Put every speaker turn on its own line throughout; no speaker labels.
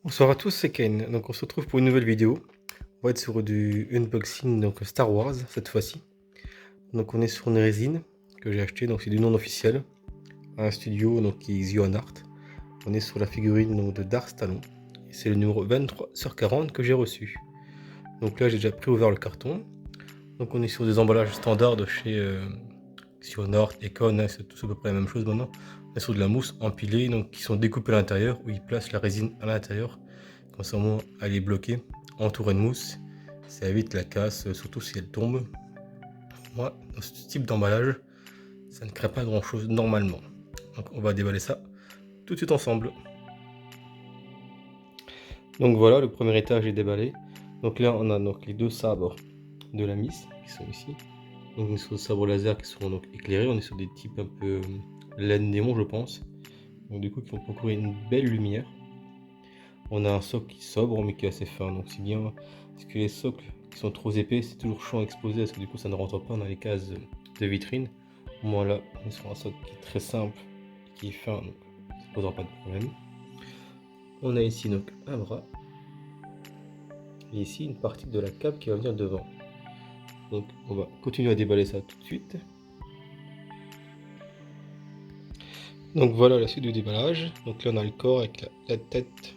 Bonsoir à tous, c'est Kane. Donc on se retrouve pour une nouvelle vidéo. On va être sur du unboxing, donc Star Wars cette fois-ci. Donc on est sur une résine que j'ai acheté, donc c'est du non officiel, à un studio donc qui est Zion Art. On est sur la figurine donc, de Darth Talon. Et c'est le numéro 23 sur 40 que j'ai reçu. Donc là j'ai déjà pré-ouvert le carton. Donc on est sur des emballages standards de chez Zion Art, Econ, hein, c'est tous à peu près la même chose maintenant. On est sur de la mousse empilée, donc qui sont découpées à l'intérieur, où ils placent la résine à l'intérieur. Comme ça, au moins, elle est bloquée, entourée de mousse. Ça évite la casse, surtout si elle tombe. Moi, dans ce type d'emballage, ça ne crée pas grand chose normalement. Donc, on va déballer ça tout de suite ensemble. Donc voilà, le premier étage est déballé. Donc là, on a donc les deux sabres de la Miss qui sont ici. Donc on est sur des sabres laser qui seront donc éclairés. On est sur des types un peu laine démon, je pense. Donc du coup, qui vont procurer une belle lumière. On a un socle qui est sobre mais qui est assez fin, donc c'est bien, parce que les socles qui sont trop épais, c'est toujours chiant à exposer, parce que du coup ça ne rentre pas dans les cases de vitrine. Moi là, on est sur un socle qui est très simple, qui est fin, donc ça ne posera pas de problème. On a ici donc un bras, et ici une partie de la cape qui va venir devant. Donc on va continuer à déballer ça tout de suite. Donc voilà la suite du déballage. Donc là on a le corps avec la tête,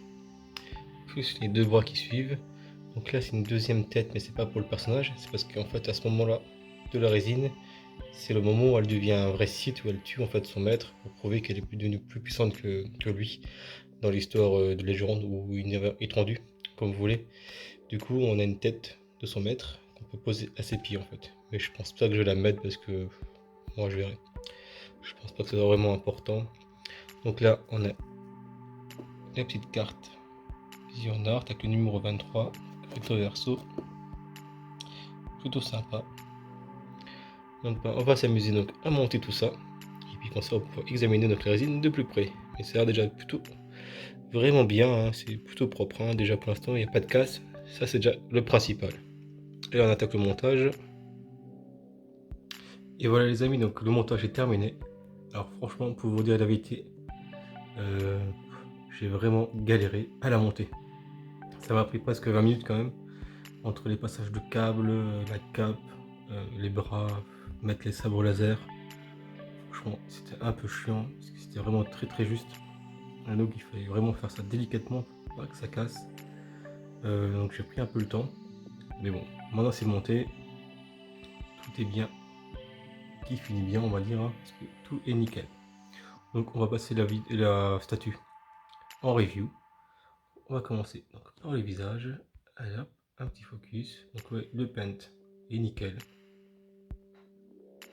plus les deux bras qui suivent. Donc là c'est une deuxième tête, mais c'est pas pour le personnage, c'est parce qu'en fait à ce moment-là de la résine, c'est le moment où elle devient un vrai site, où elle tue en fait son maître pour prouver qu'elle est devenue plus puissante que lui dans l'histoire de légende ou une étendue, comme vous voulez. Du coup on a une tête de son maître qu'on peut poser à ses pieds en fait. Mais je pense pas que je vais la mettre parce que moi je verrai. Je pense pas que ce soit vraiment important. Donc là on a la petite carte Vision d'Art avec le numéro 23, recto verso, plutôt sympa. Donc on va s'amuser donc à monter tout ça, et puis comme ça on va pouvoir examiner notre résine de plus près. Mais ça a l'air déjà plutôt vraiment bien, hein. C'est plutôt propre, hein. Déjà pour l'instant il n'y a pas de casse, ça c'est déjà le principal. Et là on attaque le montage. Et voilà les amis, donc le montage est terminé. Alors franchement pour vous dire la vérité, euh, j'ai vraiment galéré à la monter. Ça m'a pris presque 20 minutes quand même, entre les passages de câbles, la cape, les bras, mettre les sabres laser. Franchement c'était un peu chiant, parce que c'était vraiment très juste. Donc il fallait vraiment faire ça délicatement pour pas que ça casse. Donc j'ai pris un peu le temps. Mais bon, maintenant c'est monté. Tout est bien. Qui finit bien, on va dire, hein, parce que tout est nickel. Donc on va passer la statue en review. On va commencer donc, dans les visages. Allez hop, un petit focus. Donc ouais, le paint est nickel.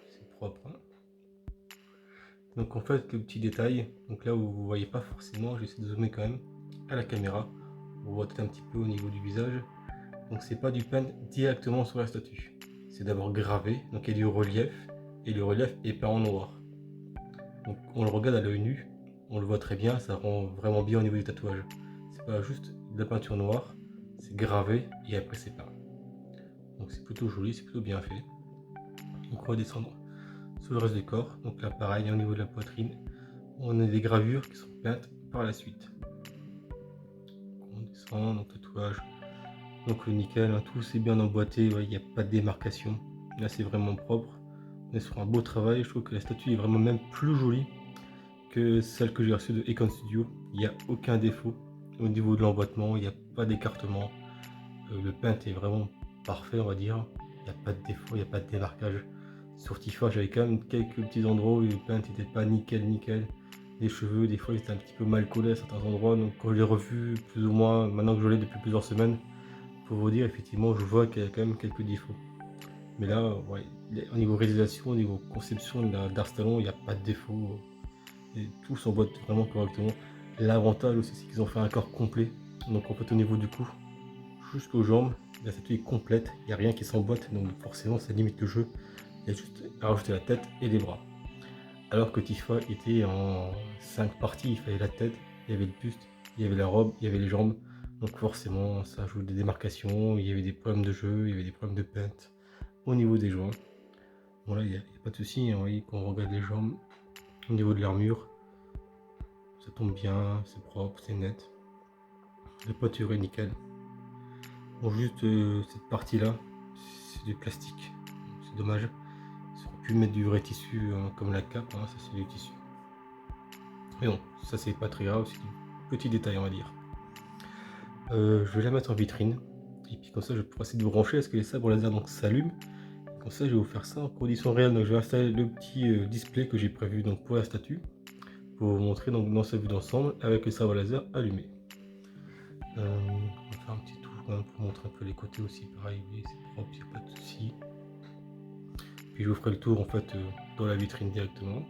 C'est propre, hein. Donc en fait, le petit détail, donc là où vous voyez pas forcément, j'essaie de zoomer quand même à la caméra. On voit tout un petit peu au niveau du visage. Donc c'est pas du paint directement sur la statue. C'est d'abord gravé, donc il y a du relief, et le relief est peint en noir. Donc on le regarde à l'œil nu, on le voit très bien, ça rend vraiment bien au niveau du tatouage. C'est pas juste de la peinture noire, c'est gravé et après c'est peint. Donc c'est plutôt joli, c'est plutôt bien fait. Donc on va descendre sur le reste du corps. Donc là pareil, au niveau de la poitrine, on a des gravures qui sont peintes par la suite. On descend, donc tatouage. Donc le nickel, hein, tout c'est bien emboîté, il n'y a pas de démarcation. Là c'est vraiment propre. On est sur un beau travail, je trouve que la statue est vraiment même plus jolie que celle que j'ai reçue de Econ Studio. Il n'y a aucun défaut au niveau de l'emboîtement, il n'y a pas d'écartement. Le paint est vraiment parfait, on va dire. Il n'y a pas de défaut, il n'y a pas de démarquage. Sur Tifa, j'avais quand même quelques petits endroits où le paint n'était pas nickel. Les cheveux, des fois, ils étaient un petit peu mal collés à certains endroits. Donc quand je l'ai revu, plus ou moins, maintenant que je l'ai depuis plusieurs semaines, pour vous dire, effectivement, je vois qu'il y a quand même quelques défauts. Mais là, ouais, au niveau réalisation, au niveau conception d'Arstalon, il n'y a pas de défaut. Et tout s'emboîte vraiment correctement. L'avantage aussi, c'est qu'ils ont fait un corps complet. Donc en fait, au niveau du cou, jusqu'aux jambes, la statue est complète. Il n'y a rien qui s'emboîte, donc forcément, ça limite le jeu. Il y a juste à rajouter la tête et les bras. Alors que Tifa était en 5 parties, il fallait la tête, il y avait le buste, il y avait la robe, il y avait les jambes. Donc forcément, ça ajoute des démarcations, il y avait des problèmes de jeu, il y avait des problèmes de paint au niveau des joints. Bon là, il n'y a pas de souci, hein, vous voyez, quand on regarde les jambes, au niveau de l'armure, ça tombe bien, c'est propre, c'est net. La peinture est nickel. Bon, juste cette partie là, c'est du plastique. C'est dommage. Ils auraient pu mettre du vrai tissu comme la cape, hein, ça c'est du tissu. Mais bon, ça c'est pas très grave, c'est du petit détail on va dire. Je vais la mettre en vitrine. Et puis comme ça je pourrai essayer de brancher parce que les sabres laser donc s'allument. Comme ça je vais vous faire ça en conditions réelles. Donc je vais installer le petit display que j'ai prévu donc pour la statue. Pour vous montrer donc dans cette vue d'ensemble avec le sabre laser allumé. On va faire un petit tour quand même pour montrer un peu les côtés aussi. Pareil, c'est propre, il n'y a pas de souci. Puis je vous ferai le tour en fait dans la vitrine directement.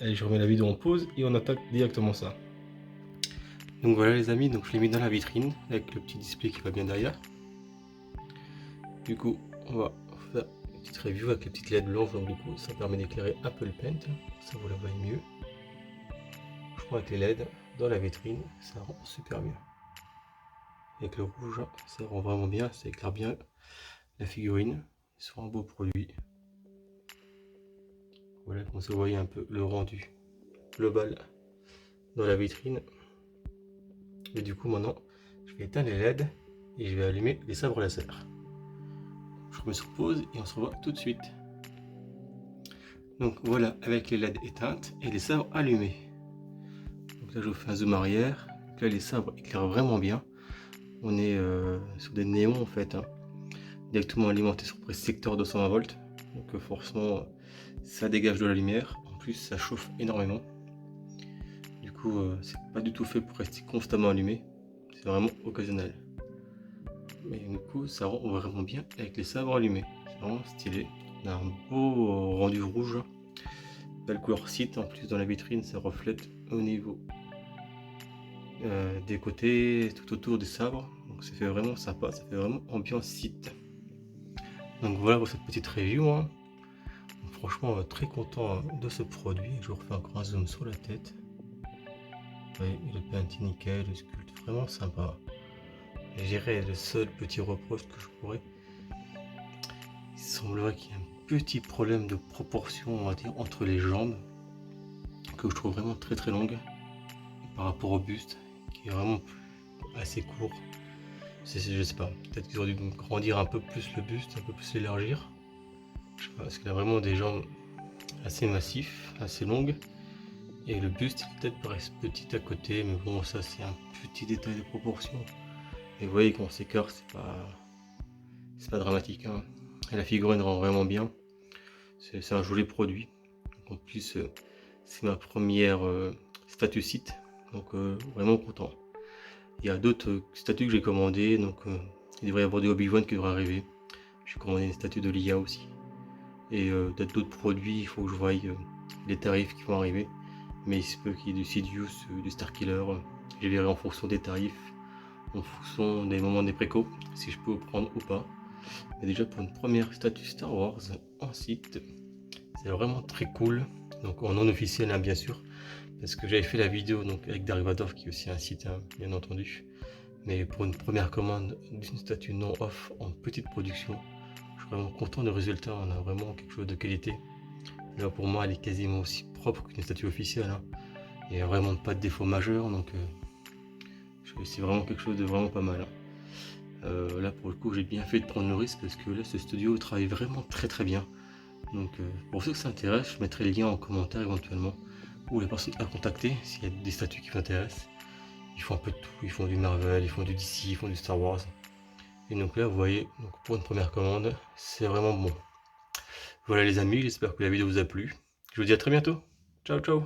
Allez, je remets la vidéo en pause et on attaque directement ça. Donc voilà les amis, donc je l'ai mis dans la vitrine avec le petit display qui va bien derrière. Du coup, on va faire une petite review avec les petites LED blanches, donc du coup ça permet d'éclairer un peu le paint, ça vous la voyez mieux. Je crois avec les LED dans la vitrine, ça rend super bien. Avec le rouge, ça rend vraiment bien, ça éclaire bien la figurine, c'est un beau produit. Voilà, comme ça vous voyez un peu le rendu global dans la vitrine. Et du coup maintenant, je vais éteindre les LED et je vais allumer les sabres laser. Je remets sur pause et on se revoit tout de suite. Donc voilà, avec les LED éteintes et les sabres allumés. Donc là je vous fais un zoom arrière. Donc là les sabres éclairent vraiment bien. On est sur des néons en fait, hein, directement alimentés sur près secteur 220 volts. Donc forcément ça dégage de la lumière. En plus ça chauffe énormément. Du coup c'est pas du tout fait pour rester constamment allumé. C'est vraiment occasionnel. Mais du coup ça rend vraiment bien avec les sabres allumés. C'est vraiment stylé. On a un beau rendu rouge. Belle couleur cite, en plus dans la vitrine ça reflète au niveau des côtés, tout autour des sabres, donc ça fait vraiment sympa, ça fait vraiment ambiance site. Donc voilà pour cette petite review, hein. Donc, franchement très content de ce produit. Je vous refais encore un zoom sur la tête. Ouais, le paint nickel, le sculpte vraiment sympa. Je dirais le seul petit reproche que je pourrais, il semblerait qu'il y ait un petit problème de proportion on va dire entre les jambes que je trouve vraiment très longue par rapport au buste qui est vraiment assez court. Je sais pas, peut-être qu'ils auraient dû grandir un peu plus le buste, un peu plus l'élargir. Je sais pas, parce qu'il a vraiment des jambes assez massifs, assez longues. Et le buste peut-être paraît petit à côté, mais bon ça c'est un petit détail de proportion. Et vous voyez qu'on s'écarte, c'est pas dramatique, hein. Et la figurine rend vraiment bien. C'est un joli produit. En plus c'est ma première statue site, donc vraiment content. Il y a d'autres statues que j'ai commandées, donc il devrait y avoir des Obi-Wan qui devraient arriver. J'ai commandé une statue de l'IA aussi. Et peut-être d'autres produits, il faut que je voie les tarifs qui vont arriver. Mais il se peut qu'il y ait du Sidious, du Starkiller. Je verrai en fonction des tarifs, en fonction des moments des précos, si je peux prendre ou pas. Mais déjà pour une première statue Star Wars en site, c'est vraiment très cool. Donc en non officiel, hein, bien sûr. Parce que j'avais fait la vidéo donc, avec Dark Vador, qui est aussi un site, hein, bien entendu. Mais pour une première commande d'une statue non off en petite production, je suis vraiment content du résultat. On a vraiment quelque chose de qualité. Là pour moi elle est quasiment aussi propre qu'une statue officielle, hein. Il n'y a vraiment pas de défaut majeur, donc c'est vraiment quelque chose de vraiment pas mal, hein. Là pour le coup j'ai bien fait de prendre le risque parce que là ce studio travaille vraiment très bien. Donc pour ceux que ça intéresse, je mettrai les liens en commentaire éventuellement, ou les personnes à contacter s'il y a des statues qui vous intéressent. Ils font un peu de tout, ils font du Marvel, ils font du DC, ils font du Star Wars. Et donc là vous voyez, donc pour une première commande, c'est vraiment bon. Voilà les amis, j'espère que la vidéo vous a plu. Je vous dis à très bientôt. Ciao ciao.